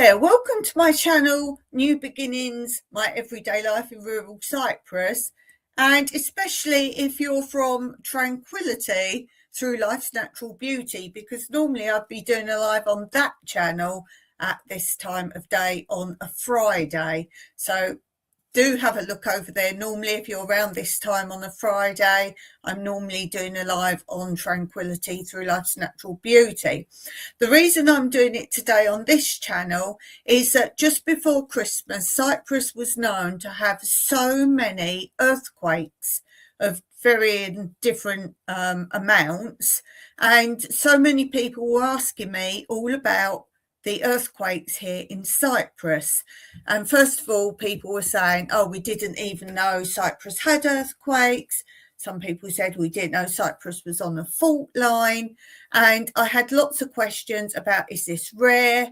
there, welcome to my channel, New Beginnings, my everyday life in rural Cyprus, and especially if you're from tranquility through life's natural beauty, because normally I'd be doing a live on that channel at this time of day on a Friday. So do have a look over there. Normally, if you're around this time on a Friday, I'm normally doing a live on tranquility through life's natural beauty. The reason I'm doing it today on this channel is that just before Christmas, Cyprus was known to have so many earthquakes of varying different amounts, and so many people were asking me all about the earthquakes here in Cyprus. And first of all, people were saying, oh, we didn't even know Cyprus had earthquakes. Some people said we didn't know Cyprus was on a fault line. And I had lots of questions about, is this rare?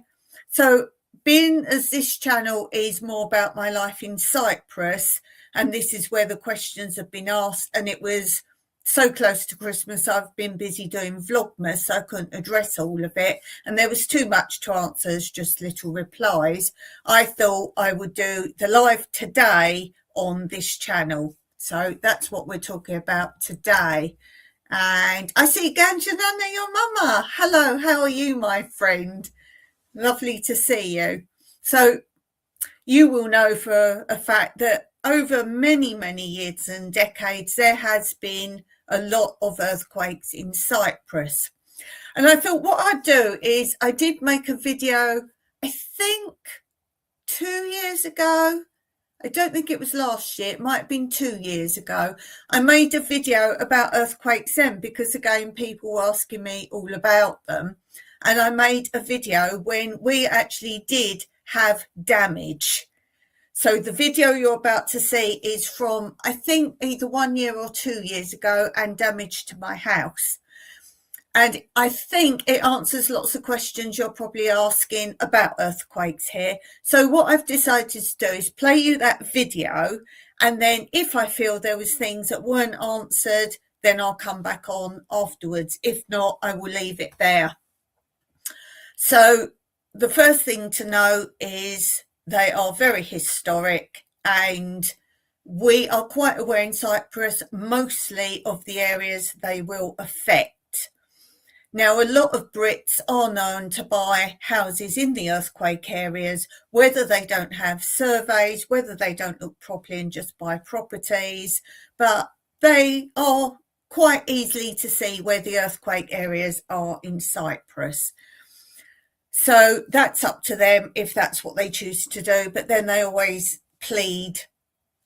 So being as this channel is more about my life in Cyprus, and this is where the questions have been asked, and it was so close to Christmas, I've been busy doing Vlogmas, so I couldn't address all of it. And there was too much to answer as just little replies. I thought I would do the live today on this channel. So that's what we're talking about today. And I see Ganjanana, your mama. Hello, how are you, my friend? Lovely to see you. So you will know for a fact that over many, many years and decades, there has been a lot of earthquakes in Cyprus. And I thought what I'd do is I did make a video, I think 2 years ago. I don't think it was last year. It might have been 2 years ago. I made a video about earthquakes then because, again, people were asking me all about them. And I made a video when we actually did have damage. So the video you're about to see is from, I think, either 1 year or 2 years ago, and damage to my house. And I think it answers lots of questions you're probably asking about earthquakes here. So what I've decided to do is play you that video. And then if I feel there was things that weren't answered, then I'll come back on afterwards. If not, I will leave it there. So the first thing to know is they are very historic, and we are quite aware in Cyprus mostly of the areas they will affect. Now, a lot of Brits are known to buy houses in the earthquake areas, whether they don't have surveys, whether they don't look properly and just buy properties, but they are quite easily to see where the earthquake areas are in Cyprus. So that's up to them if that's what they choose to do. But then they always plead,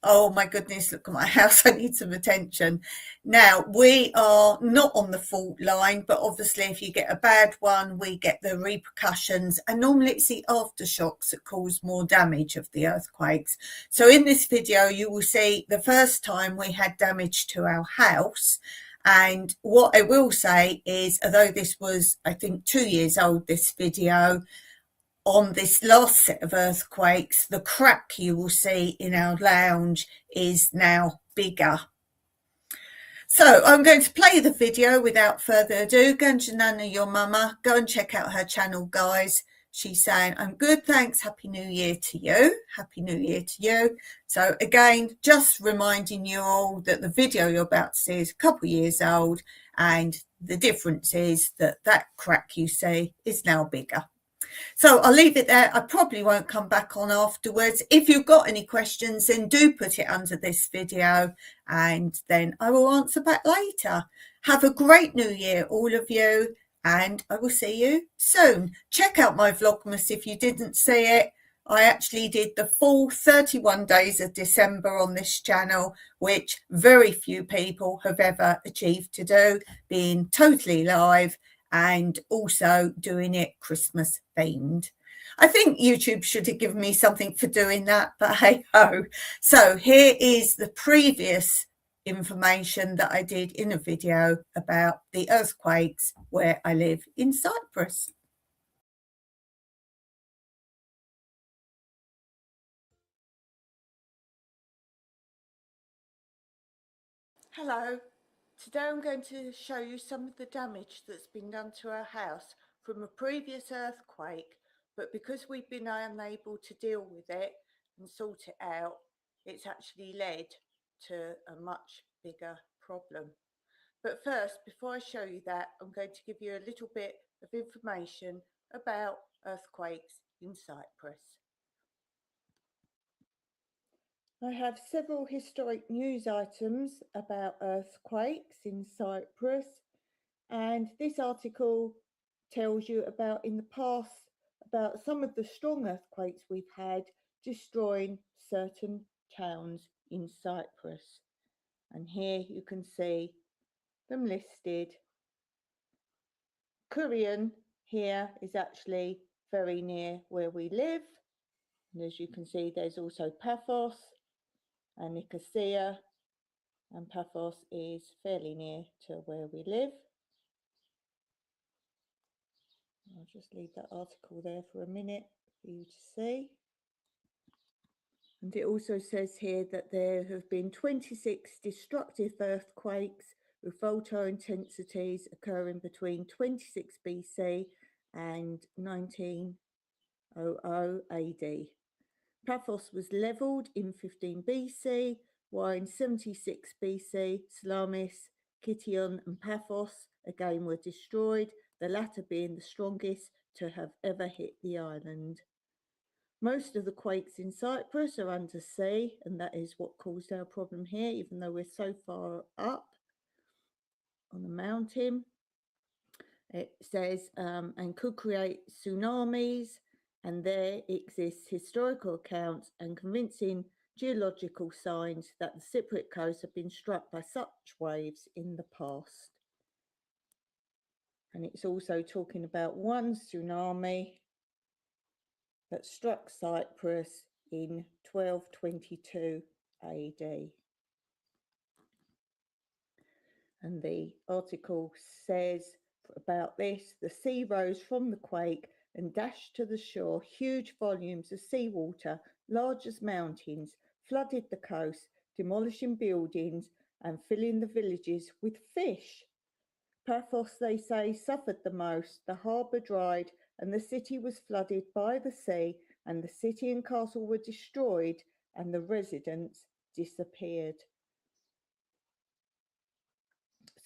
oh my goodness, look at my house, I need some attention. Now, we are not on the fault line, but obviously if you get a bad one, we get the repercussions. And normally it's the aftershocks that cause more damage of the earthquakes. So in this video, you will see the first time we had damage to our house. And what I will say is, although this was, I think, 2 years old, this video, on this last set of earthquakes, the crack you will see in our lounge is now bigger. So I'm going to play the video without further ado. Ganjanana, your mama, go and check out her channel, guys. She's saying, I'm good, thanks. Happy New Year to you. Happy New Year to you. So again, just reminding you all that the video you're about to see is a couple of years old, and the difference is that that crack you see is now bigger. So I'll leave it there. I probably won't come back on afterwards. If you've got any questions, then do put it under this video, and then I will answer back later. Have a great New Year, all of you. And I will see you soon. Check out my Vlogmas if you didn't see it. I actually did the full 31 days of December on this channel, which very few people have ever achieved to do, being totally live and also doing it Christmas themed. I think YouTube should have given me something for doing that, but hey ho. So here is the previous information that I did in a video about the earthquakes where I live in Cyprus. Hello, today I'm going to show you some of the damage that's been done to our house from a previous earthquake but because we've been unable to deal with it and sort it out, it's actually led to a much bigger problem. But first, before I show you that, I'm going to give you a little bit of information about earthquakes in Cyprus. I have several historic news items about earthquakes in Cyprus, and this article tells you about in the past about some of the strong earthquakes we've had destroying certain towns in Cyprus. And here you can see them listed. Kurion here is actually very near where we live. And as you can see, there's also Paphos and Nicosia. And Paphos is fairly near to where we live. I'll just leave that article there for a minute for you to see. And it also says here that there have been 26 destructive earthquakes with volatile intensities occurring between 26 BC and 1900 AD. Paphos was levelled in 15 BC, while in 76 BC, Salamis, Kition and Paphos again were destroyed, the latter being the strongest to have ever hit the island. Most of the quakes in Cyprus are under sea, and that is what caused our problem here, even though we're so far up on the mountain. It says, and could create tsunamis, and there exists historical accounts and convincing geological signs that the Cypriot coast have been struck by such waves in the past. And it's also talking about one tsunami that struck Cyprus in 1222 AD. And the article says about this, the sea rose from the quake and dashed to the shore. Huge volumes of seawater, large as mountains, flooded the coast, demolishing buildings and filling the villages with fish. Paphos, they say, suffered the most. The harbour dried and the city was flooded by the sea, and the city and castle were destroyed and the residents disappeared.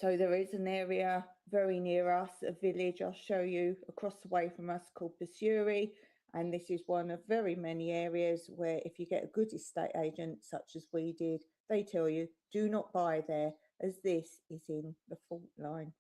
So there is an area very near us, a village I'll show you across the way from us called Basuri. And this is one of very many areas where if you get a good estate agent, such as we did, they tell you, do not buy there, as this is in the fault line.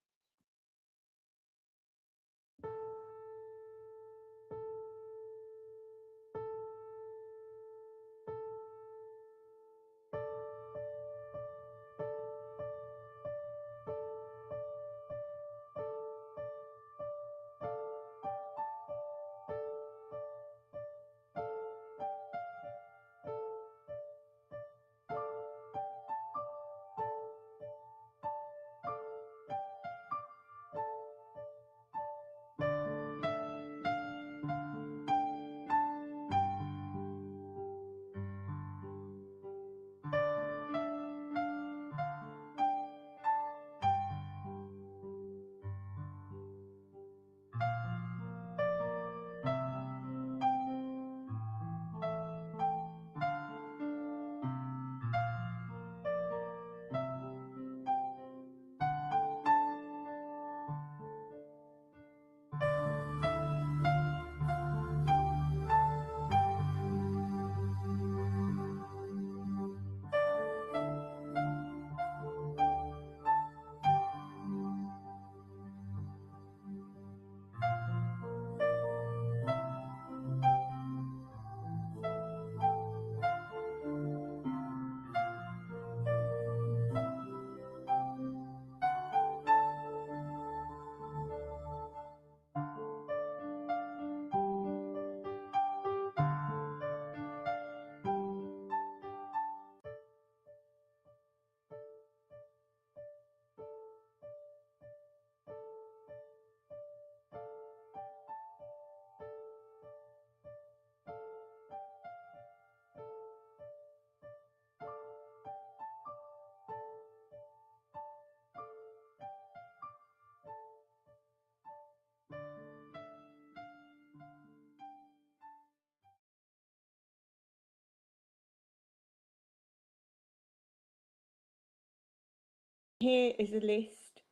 Here is a list.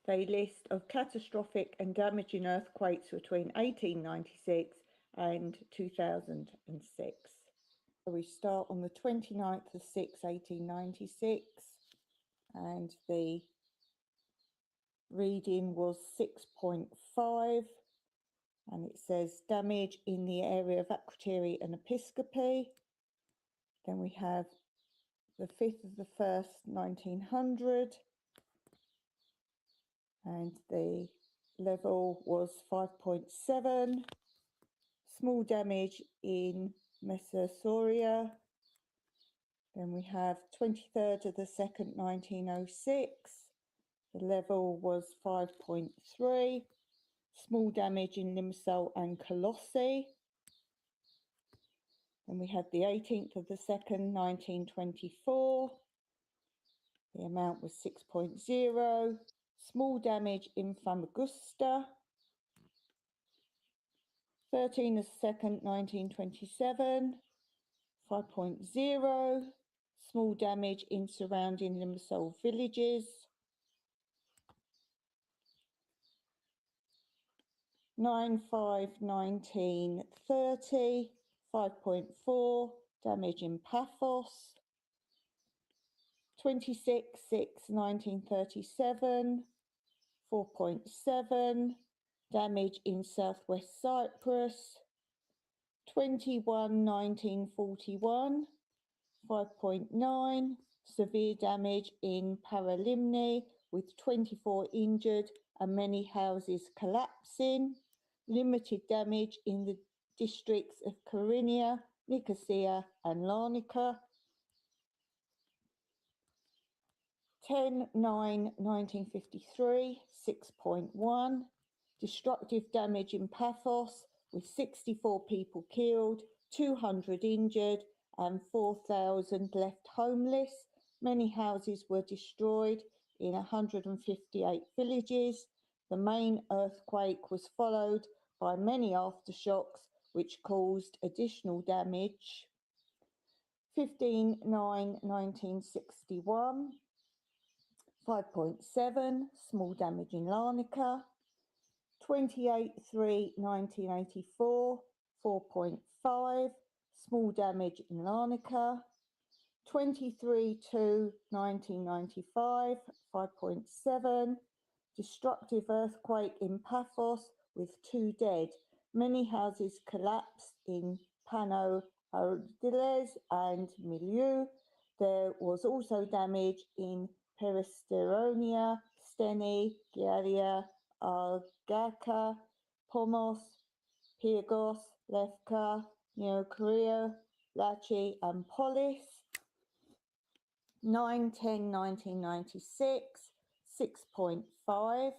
They list of catastrophic and damaging earthquakes between 1896 and 2006. We start on the 29th of 6, 1896, and the reading was 6.5, and it says damage in the area of Akrotiri and Episcopi. Then we have the 5th of the 1st, 1900, and the level was 5.7. Small damage in Messosoria. Then we have 23rd of the 2nd, 1906. The level was 5.3. Small damage in Limassol and Colossi. Then we had the 18th of the 2nd, 1924. The amount was 6.0. Small damage in Famagusta. 13th of the 2nd, 1927. 5.0. Small damage in surrounding Limassol villages. 9/5/1930, 5.4. Damage in Paphos. 26/6/1937, 4.7. Damage in southwest Cyprus. 21/1941, 5.9. Severe damage in Paralimni with 24 injured and many houses collapsing. Limited damage in the districts of Kyrenia, Nicosia and Larnaca. 10/9/1953, 6.1. Destructive damage in Paphos with 64 people killed, 200 injured and 4,000 left homeless. Many houses were destroyed in 158 villages. The main earthquake was followed by many aftershocks which caused additional damage. 15/9/1961, 5.7. Small damage in Larnaca. 28/3/1984, 4.5. Small damage in Larnaca. 23/2/1995, 5.7. Destructive earthquake in Paphos with 2 dead. Many houses collapsed in Pano Ardiles and Milieu. There was also damage in Peristeronia, Steni, Gialia, Argaka, Pomos, Pyrgos, Lefka, Neokorea, Lachi and Polis. 9/10/1996, 6.5.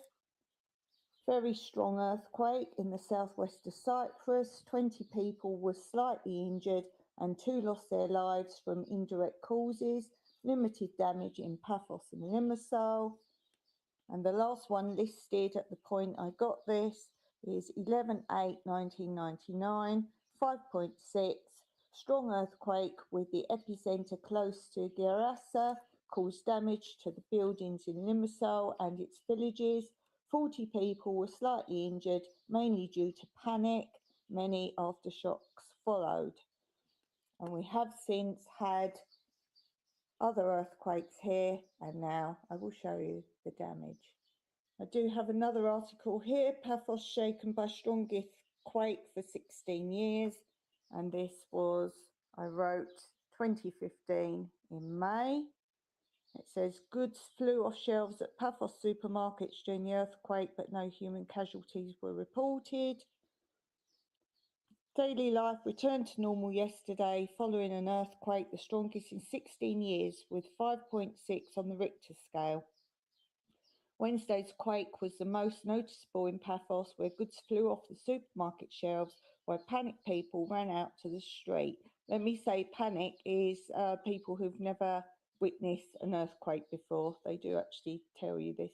Very strong earthquake in the southwest of Cyprus. 20 people were slightly injured and 2 lost their lives from indirect causes. Limited damage in Paphos and Limassol. And the last one listed at the point I got this is 11/8/1999, 5.6. Strong earthquake with the epicenter close to Gerasa caused damage to the buildings in Limassol and its villages. 40 people were slightly injured, mainly due to panic. Many aftershocks followed. And we have since had other earthquakes here, and now I will show you the damage. I do have another article here, Paphos shaken by strongest quake for 16 years, and this was, I wrote 2015 in May. It says goods flew off shelves at Paphos supermarkets during the earthquake, but no human casualties were reported. Daily life returned to normal yesterday following an earthquake, the strongest in 16 years, with 5.6 on the Richter scale. Wednesday's quake was the most noticeable in Paphos, where goods flew off the supermarket shelves, where panicked people ran out to the street. Let me say panic is people who've never witnessed an earthquake before. They do actually tell you this.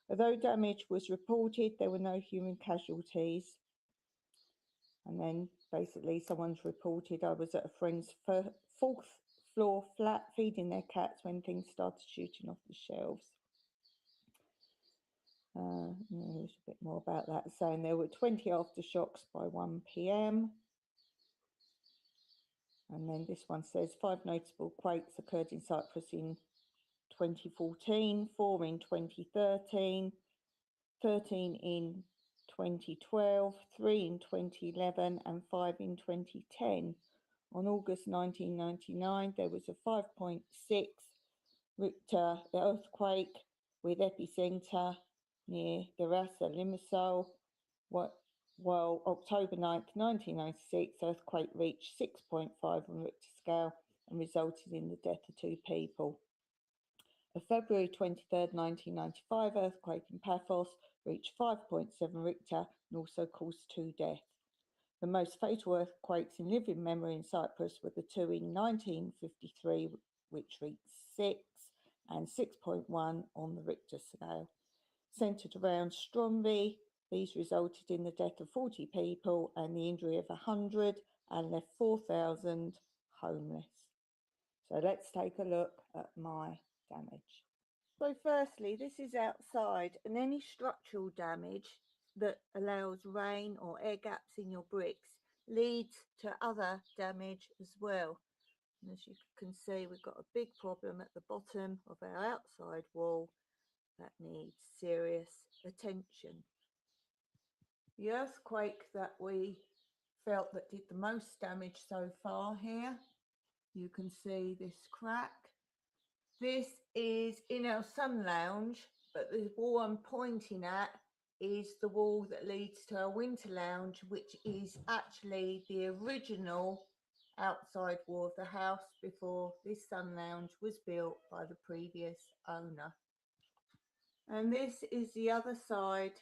Although damage was reported, there were no human casualties. And then basically someone's reported, I was at a friend's 4th floor flat feeding their cats when things started shooting off the shelves. There's a bit more about that, saying there were 20 aftershocks by 1 p.m. And then this one says 5 notable quakes occurred in Cyprus in 2014, 4 in 2013, 13 in 2012, 3 in 2011, and 5 in 2010. On August 1999, there was a 5.6 Richter earthquake with epicenter near the Rasa Limassol, while October 9th, 1996, earthquake reached 6.5 on Richter scale and resulted in the death of 2 people. A February 23rd, 1995 earthquake in Paphos reached 5.7 Richter and also caused 2 deaths. The most fatal earthquakes in living memory in Cyprus were the 2 in 1953, which reached 6 and 6.1 on the Richter scale. Centred around Stromby, these resulted in the death of 40 people and the injury of 100 and left 4,000 homeless. So let's take a look at my damage. So firstly, this is outside, and any structural damage that allows rain or air gaps in your bricks leads to other damage as well. And as you can see, we've got a big problem at the bottom of our outside wall that needs serious attention. The earthquake that we felt that did the most damage so far here, you can see this crack. This is in our sun lounge, but the wall I'm pointing at is the wall that leads to our winter lounge, which is actually the original outside wall of the house before this sun lounge was built by the previous owner. And this is the other side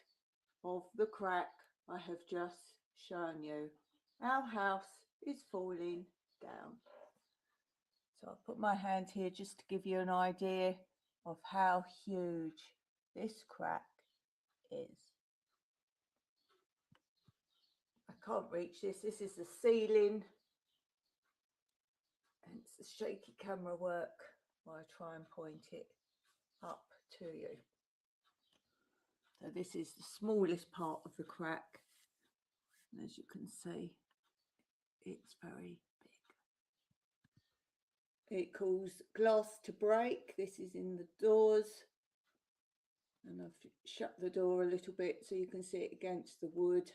of the crack I have just shown you. Our house is falling down. So I'll put my hand here just to give you an idea of how huge this crack is. I can't reach this. This is the ceiling. And it's the shaky camera work while I try and point it up to you. So this is the smallest part of the crack. And as you can see, it's very big. It caused glass to break. This is in the doors. And I've shut the door a little bit so you can see it against the wood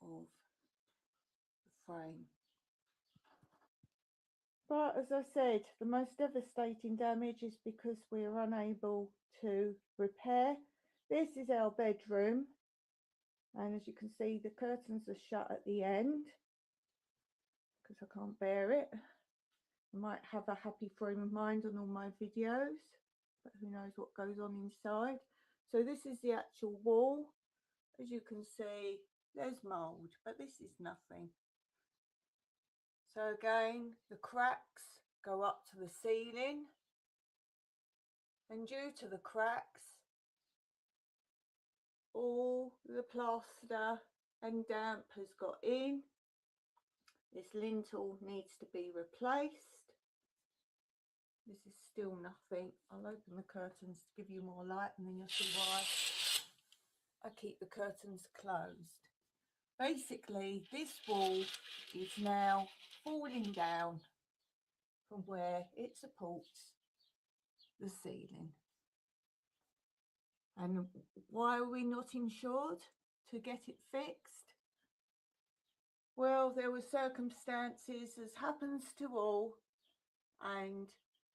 of the frame. But as I said, the most devastating damage is because we are unable to repair. This is our bedroom, and as you can see, the curtains are shut at the end because I can't bear it. I might have a happy frame of mind on all my videos, but who knows what goes on inside. So this is the actual wall. As you can see, there's mould, but this is nothing. So again, the cracks go up to the ceiling, and due to the cracks, all the plaster and damp has got in. This lintel needs to be replaced. This is still nothing. I'll open the curtains to give you more light, and then you'll see why I keep the curtains closed. Basically, this wall is now falling down from where it supports the ceiling. And why are we not insured to get it fixed? Well, there were circumstances, as happens to all, and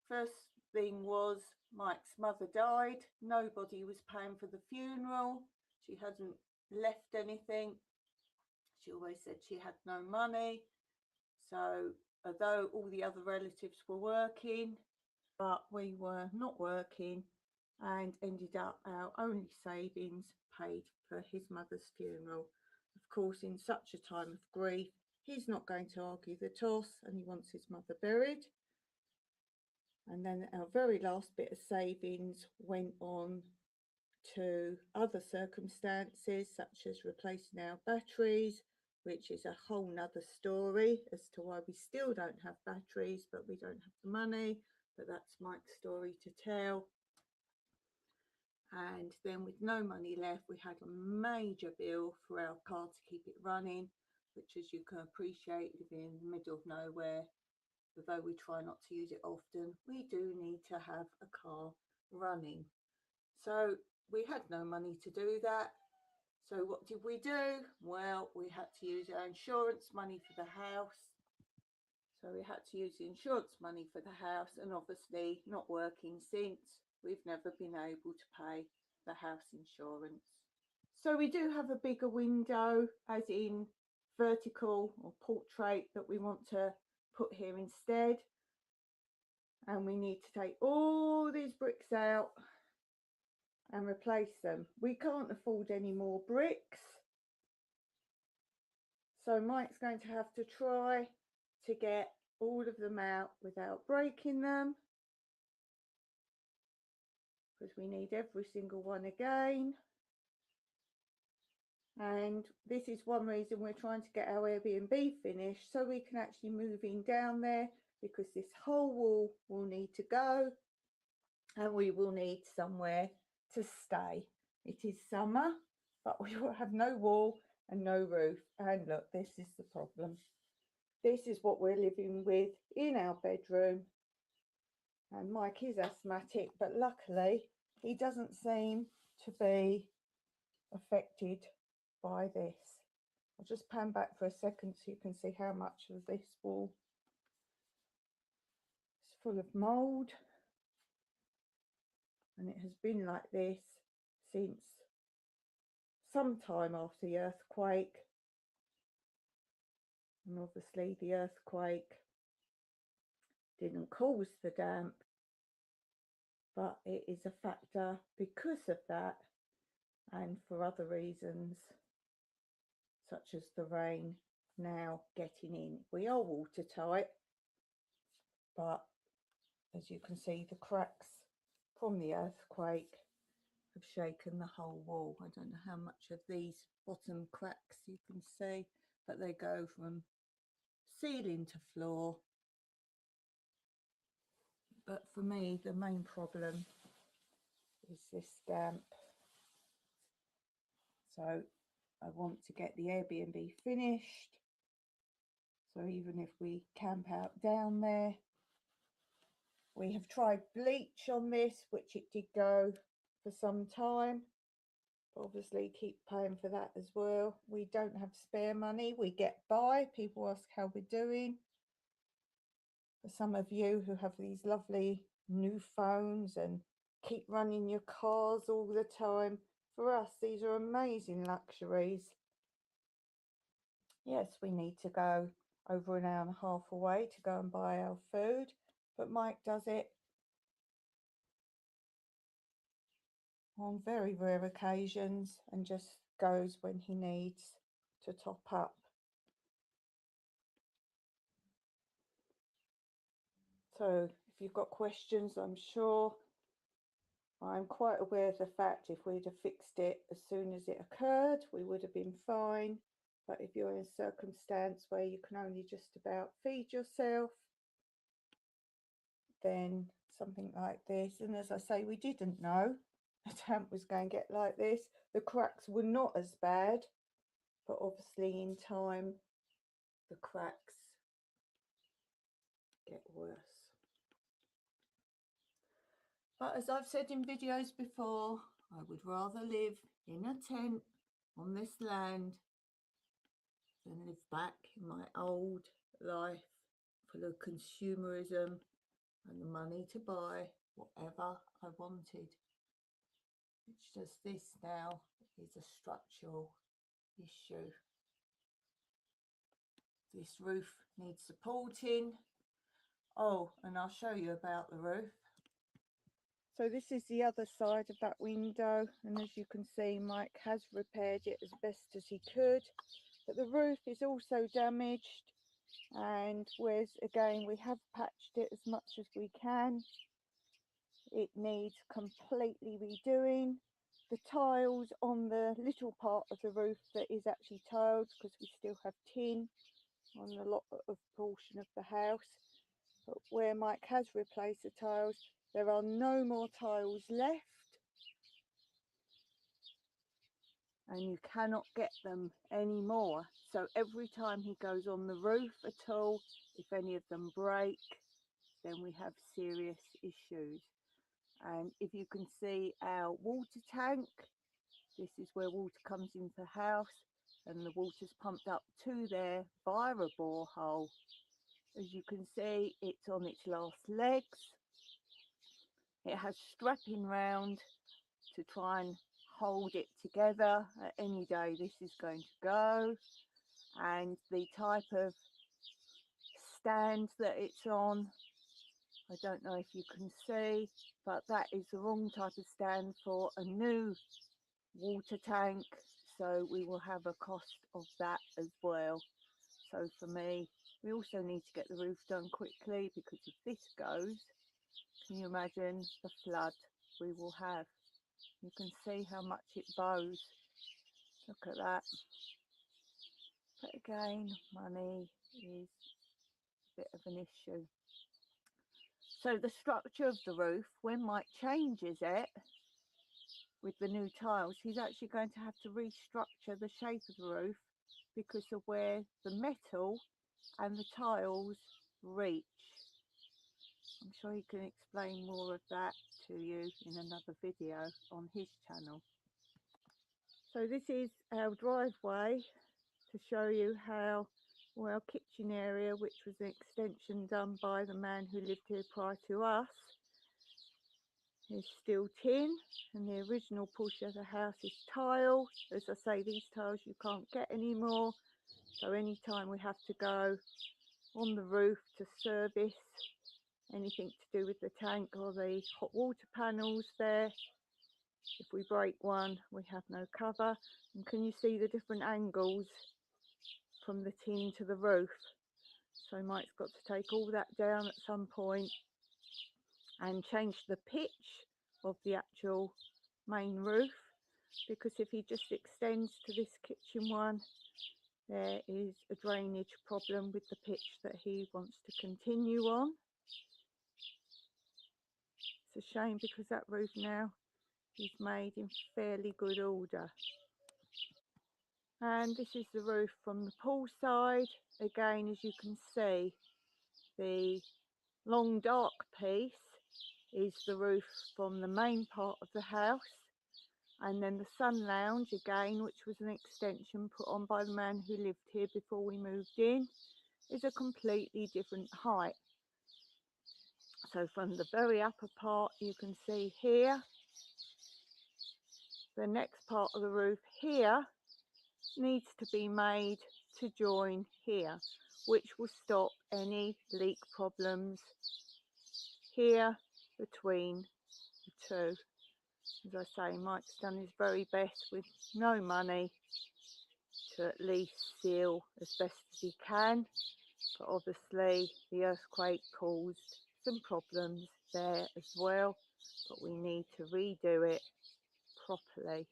first thing was Mike's mother died. Nobody was paying for the funeral. She hadn't left anything. She always said she had no money. So although all the other relatives were working, but we were not working, and ended up our only savings paid for his mother's funeral. Of course, in such a time of grief, he's not going to argue the toss, and he wants his mother buried. And then our very last bit of savings went on to other circumstances, such as replacing our batteries, which is a whole nother story as to why we still don't have batteries, but we don't have the money. But that's Mike's story to tell. and then with no money left, we had a major bill for our car to keep it running, which, as you can appreciate, living in the middle of nowhere, although we try not to use it often, we do need to have a car running. So we had no money to do that. So what did we do? Well, we had to use our insurance money for the house. So we had to use the insurance money for the house, and obviously not working since, we've never been able to pay the house insurance. So we do have a bigger window, as in vertical or portrait, that we want to put here instead. And we need to take all these bricks out and replace them. We can't afford any more bricks. So Mike's going to have to try to get all of them out without breaking them, because we need every single one again. And this is one reason we're trying to get our Airbnb finished, so we can actually move in down there, because this whole wall will need to go and we will need somewhere to stay. It is summer, but we will have no wall and no roof. And look, this is the problem. This is what we're living with in our bedroom. And Mike is asthmatic, but luckily he doesn't seem to be affected by this. I'll just pan back for a second so you can see how much of this wall is full of mould. And it has been like this since sometime after the earthquake. And obviously the earthquake didn't cause the damp, but it is a factor because of that, and for other reasons, such as the rain now getting in. We are watertight, but as you can see, the cracks from the earthquake have shaken the whole wall. I don't know how much of these bottom cracks you can see, but they go from ceiling to floor. But for me, the main problem is this damp. So I want to get the Airbnb finished. So even if we camp out down there, we have tried bleach on this, which it did go for some time. But obviously keep paying for that as well. We don't have spare money. We get by. People ask how we're doing. For some of you who have these lovely new phones and keep running your cars all the time, for us, these are amazing luxuries. Yes, we need to go over an hour and a half away to go and buy our food, but Mike does it on very rare occasions and just goes when he needs to top up. So if you've got questions, I'm sure I'm quite aware of the fact if we'd have fixed it as soon as it occurred, we would have been fine. But if you're in a circumstance where you can only just about feed yourself, then something like this, and as I say, we didn't know the damp was going to get like this. The cracks were not as bad, but obviously in time the cracks get worse. But as I've said in videos before, I would rather live in a tent on this land than live back in my old life full of consumerism and the money to buy whatever I wanted. It's just this now is a structural issue. This roof needs supporting. Oh, and I'll show you about the roof. So this is the other side of that window, and as you can see, Mike has repaired it as best as he could, but the roof is also damaged, and whereas again we have patched it as much as we can, it needs completely redoing. The tiles on the little part of the roof that is actually tiled, because we still have tin on a lot of portion of the house, but where Mike has replaced the tiles, there are no more tiles left. and you cannot get them anymore. So every time he goes on the roof at all, if any of them break, then we have serious issues. And if you can see our water tank, this is where water comes into the house, and the water's pumped up to there via a borehole. As you can see, it's on its last legs. It has strapping round to try and hold it together. At any day this is going to go, and the type of stand that it's on, I don't know if you can see, but that is the wrong type of stand for a new water tank, so we will have a cost of that as well. So for me, we also need to get the roof done quickly, because if this goes, can you imagine the flood we will have? You can see how much it bows. Look at that. But again, money is a bit of an issue. So the structure of the roof, when Mike changes it with the new tiles, he's actually going to have to restructure the shape of the roof because of where the metal and the tiles reach. I'm sure he can explain more of that to you in another video on his channel. So this is our driveway to show you how our kitchen area, which was an extension done by the man who lived here prior to us, is still tin, and the original portion of the house is tile. As I say, these tiles you can't get anymore, so anytime we have to go on the roof to service anything to do with the tank or the hot water panels there, if we break one we have no cover. And can you see the different angles from the tin to the roof? So Mike's got to take all that down at some point and change the pitch of the actual main roof, because if he just extends to this kitchen one, there is a drainage problem with the pitch that he wants to continue on. It's a shame, because that roof now is made in fairly good order. And this is the roof from the pool side. Again, as you can see, the long dark piece is the roof from the main part of the house, and then the sun lounge, again, which was an extension put on by the man who lived here before we moved in, is a completely different height. So from the very upper part you can see here, the next part of the roof here needs to be made to join here, which will stop any leak problems here between the two. As I say, Mike's done his very best with no money to at least seal as best as he can, but obviously the earthquake caused some problems there as well, but we need to redo it properly.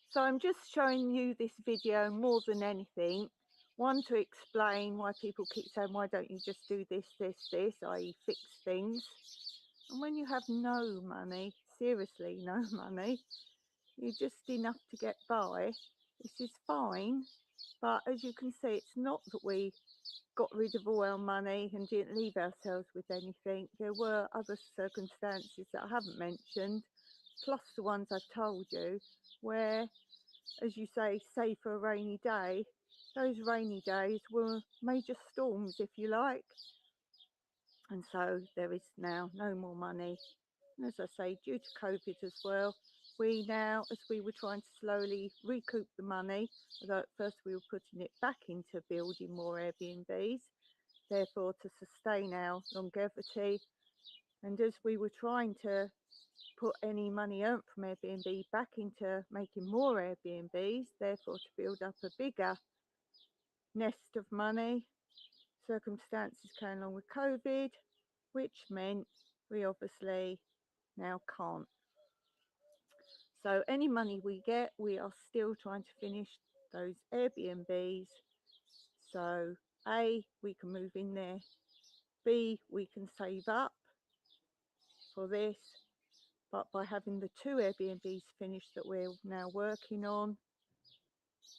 So I'm just showing you this video more than anything, one, to explain why people keep saying, why don't you just do this, i.e. fix things. And when you have no money, seriously no money, you're just enough to get by, this is fine. But as you can see, it's not that we got rid of all our money and didn't leave ourselves with anything. There were other circumstances that I haven't mentioned, plus the ones I've told you, where, as you say, for a rainy day, those rainy days were major storms, if you like. And so there is now no more money. And as I say, due to COVID as well, we now, as we were trying to slowly recoup the money, although at first we were putting it back into building more Airbnbs, therefore to sustain our longevity, and as we were trying to put any money earned from Airbnb back into making more Airbnbs, therefore to build up a bigger nest of money, circumstances came along with COVID, which meant we obviously now can't. So any money we get, we are still trying to finish those Airbnbs. So A, we can move in there. B, we can save up for this. But by having the 2 Airbnbs finished that we're now working on,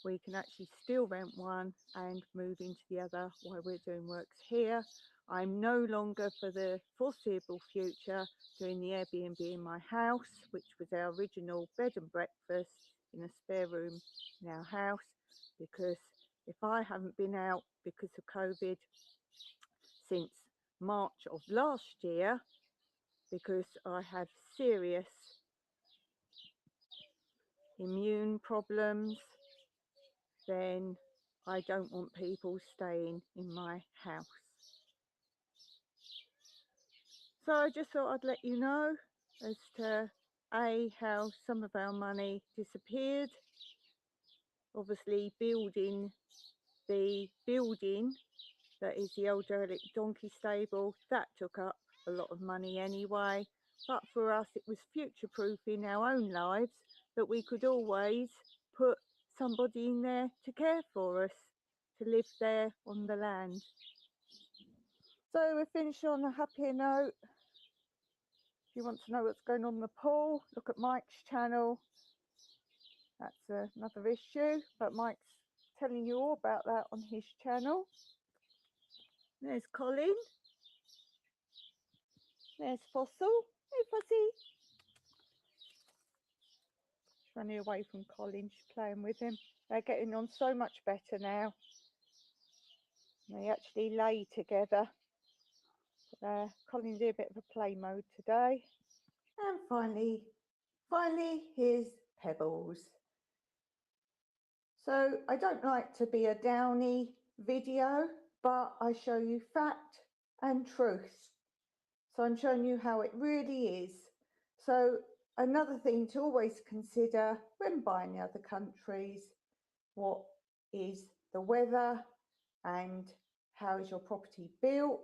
we can actually still rent one and move into the other while we're doing works here. I'm no longer, for the foreseeable future, doing the Airbnb in my house, which was our original bed and breakfast in a spare room in our house, because if I haven't been out because of COVID since March of last year, because I have serious immune problems, then I don't want people staying in my house. So I just thought I'd let you know as to how some of our money disappeared. Obviously building the building that is the old derelict donkey stable, that took up a lot of money anyway, but for us it was future-proofing our own lives, that we could always put somebody in there to care for us, to live there on the land. So we're finished on a happier note. If you want to know what's going on in the pool, look at Mike's channel. That's another issue, but Mike's telling you all about that on his channel. There's Colin. There's Fossil. Hey, Fuzzy. She's running away from Colin. She's playing with him. They're getting on so much better now. They actually lay together. Colin's in a bit of a play mode today. And finally, here's Pebbles. So I don't like to be a downy video, but I show you fact and truth. So I'm showing you how it really is. So another thing to always consider when buying in other countries, what is the weather and how is your property built.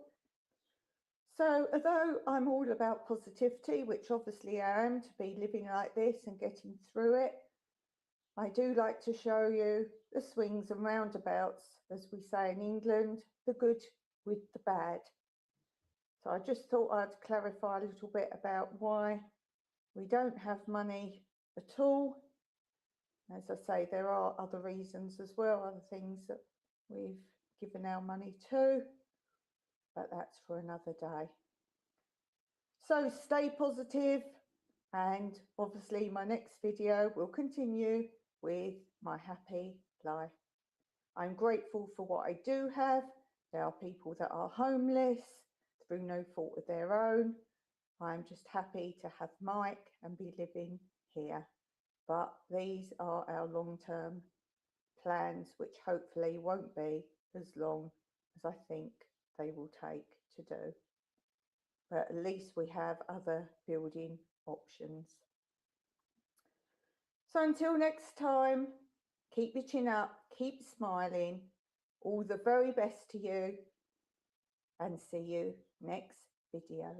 So although I'm all about positivity, which obviously I am, to be living like this and getting through it, I do like to show you the swings and roundabouts, as we say in England, the good with the bad. So I just thought I'd clarify a little bit about why we don't have money at all. As I say, there are other reasons as well, other things that we've given our money to, but that's for another day. So stay positive, and obviously my next video will continue with my happy life. I'm grateful for what I do have. There are people that are homeless through no fault of their own. I'm just happy to have Mike and be living here. But these are our long-term plans, which hopefully won't be as long as I think they will take to do. But at least we have other building options. So until next time, keep your chin up, keep smiling, all the very best to you, and see you next video.